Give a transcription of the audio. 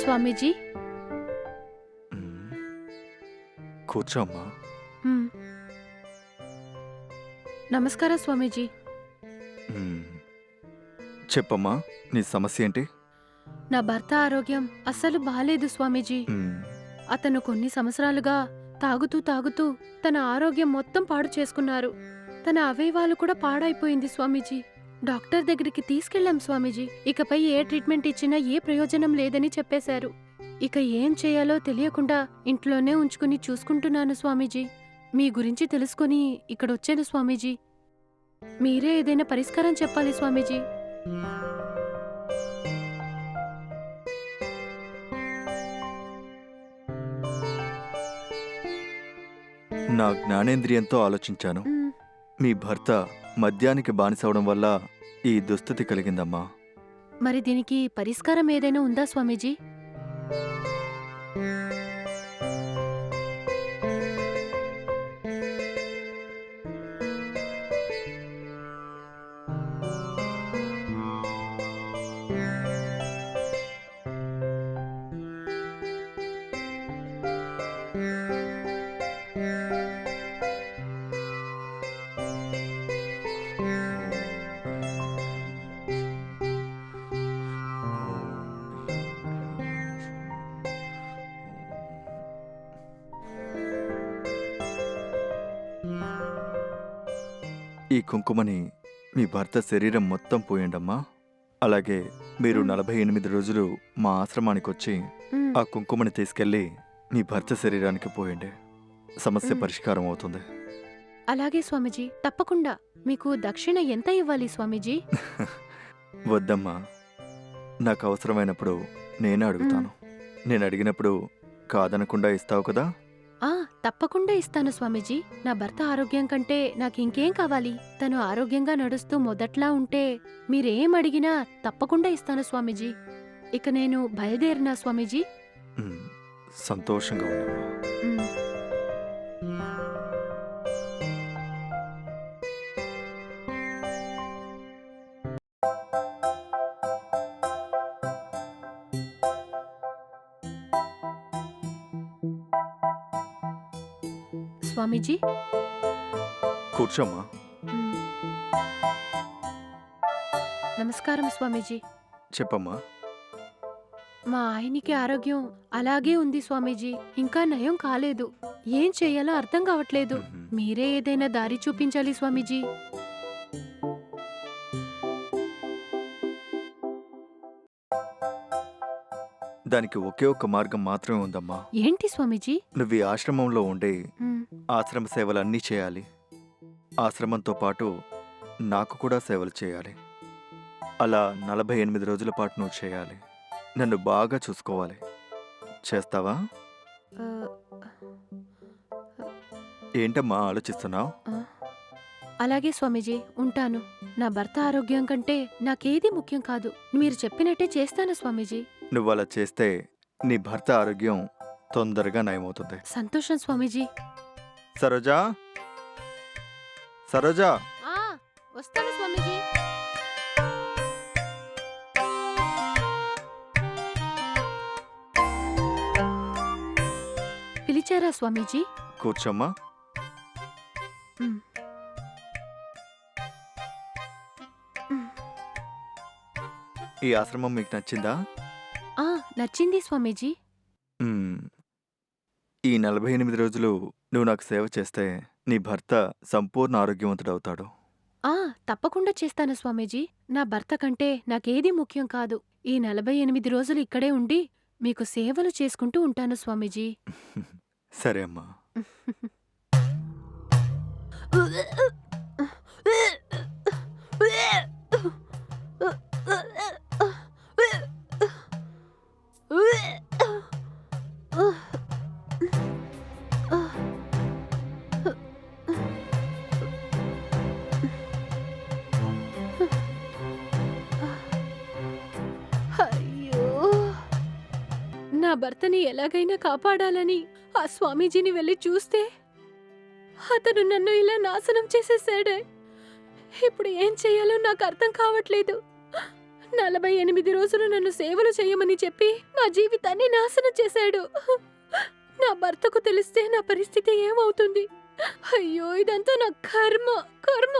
స్వామీజీ. మ్మ్. కూర్చో అమ్మా. మ్. నమస్కారం స్వామీజీ. మ్మ్. చెప్పమ్మా, నీ సమస్య ఏంటి? నా భర్త ఆరోగ్యం అస్సలు బాలేదు స్వామీజీ. మ్మ్. అతను కొన్ని సంవత్సరాలుగా తాగుతూ తాగుతూ తన ఆరోగ్యం మొత్తం పాడు చేసుకున్నారు. తన అవయవాలు కూడా పాడైపోయింది స్వామీజీ. డాక్టర్ దగ్గరికి తీసుకెళ్లాం స్వామీజీ. ఇకపై ఏ ట్రీట్మెంట్ ఇచ్చినా ఏ ప్రయోజనం లేదని చెప్పేశారు. ఇక ఏం చేయాలో తెలియకుండా ఇంట్లోనే ఉంచుకుని చూసుకుంటున్నాను స్వామీజీ. మీ గురించి తెలుసుకుని ఇక్కడొచ్చాను స్వామీజీ. మీరే ఏదైనా పరిష్కారం చెప్పాలి స్వామీజీ. నా జ్ఞానేంద్రియంతో ఆలోచించాను. మ్. మీ భర్త మద్యానికి బానిసవడం వల్ల ఈ దుస్థితి కలిగిందమ్మా. మరి దీనికి పరిష్కారం ఏదైనా ఉందా స్వామీజీ? ఈ కుంకుమని మీ భర్త శరీరం మొత్తం పోయండమ్మా. అలాగే మీరు మ్. 48 రోజులు మా ఆశ్రమానికి వచ్చి మ్. ఆ కుంకుమని తీసుకెళ్ళి మీ భర్త శరీరానికి పోయండి. సమస్య మ్. పరిష్కారం అవుతుంది. అలాగే స్వామీజీ, తప్పకుండా. మీకు దక్షిణ ఎంత ఇవ్వాలి స్వామీజీ? వద్దమ్మా, నాకు అవసరమైనప్పుడు నేనే మ్. అడుగుతాను. నేను అడిగినప్పుడు కాదనకుండా ఇస్తావు కదా. ఆ, తప్పకుండా ఇస్తాను స్వామీజీ. నా భర్త ఆరోగ్యం కంటే నాకింకేం కావాలి? తను ఆరోగ్యంగా నడుస్తూ మొదట్లా ఉంటే మీరేం అడిగినా తప్పకుండా ఇస్తాను స్వామీజీ. ఇక నేను బయలుదేరినా స్వామీజీ? మ్, సంతోషంగా ఉండమ్మా. మ్. స్వామీజీ. కూర్చోమ్మా. మ్. నమస్కారం స్వామీజీ. చెప్పమ్మా. మా ఆయనకి ఆరోగ్యం అలాగే ఉంది స్వామీజీ. ఇంకా నయం కాలేదు. ఏం చెయ్యాలో అర్థం కావట్లేదు. మ్మ్. మీరే ఏదైనా దారి చూపించాలి స్వామీజీ. దానికి ఒకే ఒక్క మార్గం మాత్రమే ఉందమ్మా. ఏంటి స్వామీజీ? నువ్వు ఈ ఆశ్రమంలో ఉండే మ్. ఆశ్రమ సేవలన్నీ చేయాలి. ఆశ్రమంతో పాటు నాకు కూడా సేవలు చేయాలి. అలా 48 రోజుల పాటు నువ్వు చేయాలి. నన్ను బాగా చూసుకోవాలి. చేస్తావా? ఆ, ఏంటమ్మా ఆలోచిస్తున్నావు? ఆ. అలాగే స్వామీజీ, ఉంటాను. నా భర్త ఆరోగ్యం కంటే నాకేది ముఖ్యం కాదు. మీరు చెప్పినట్టే చేస్తాను స్వామీజీ. నువ్వు అలా చేస్తే నీ భర్త ఆరోగ్యం తొందరగా నయమవుతుంది. సంతోషం స్వామీజీ. సరోజా, సరోజా, ఆ, వస్తాను స్వామీజీ. పిలిచారా స్వామీజీ? కూర్చోమ్మా. మ్. మ్. ఈ ఆశ్రమం మీకు నచ్చిందా? ఆ, నచ్చింది స్వామీజీ. మ్మ్. ఈ 48 రోజులు నువ్వు నాకు సేవ చేస్తే నీ భర్త సంపూర్ణ ఆరోగ్యవంతుడవుతాడు. ఆ, తప్పకుండా చేస్తాను స్వామీజీ. నా భర్త కంటే నాకేది ముఖ్యం కాదు. ఈ 48 రోజులు ఇక్కడే ఉండి మీకు సేవలు చేసుకుంటూ ఉంటాను స్వామీజీ. సరే అమ్మా. అయ్యో! నా భర్తని ఎలాగైనా కాపాడాలని ఆ స్వామీజీని వెళ్ళి చూస్తే అతను నన్ను ఇలా నాశనం చేసేసాడే. ఇప్పుడు ఏం చెయ్యాలో నాకు అర్థం కావట్లేదు. 48 రోజులు నన్ను సేవలు చేయమని చెప్పి నా జీవితాన్ని నాశనం చేశాడు. నా భర్తకు తెలిస్తే నా పరిస్థితి ఏమవుతుంది? అయ్యో, ఇదంతా నా కర్మ కర్మ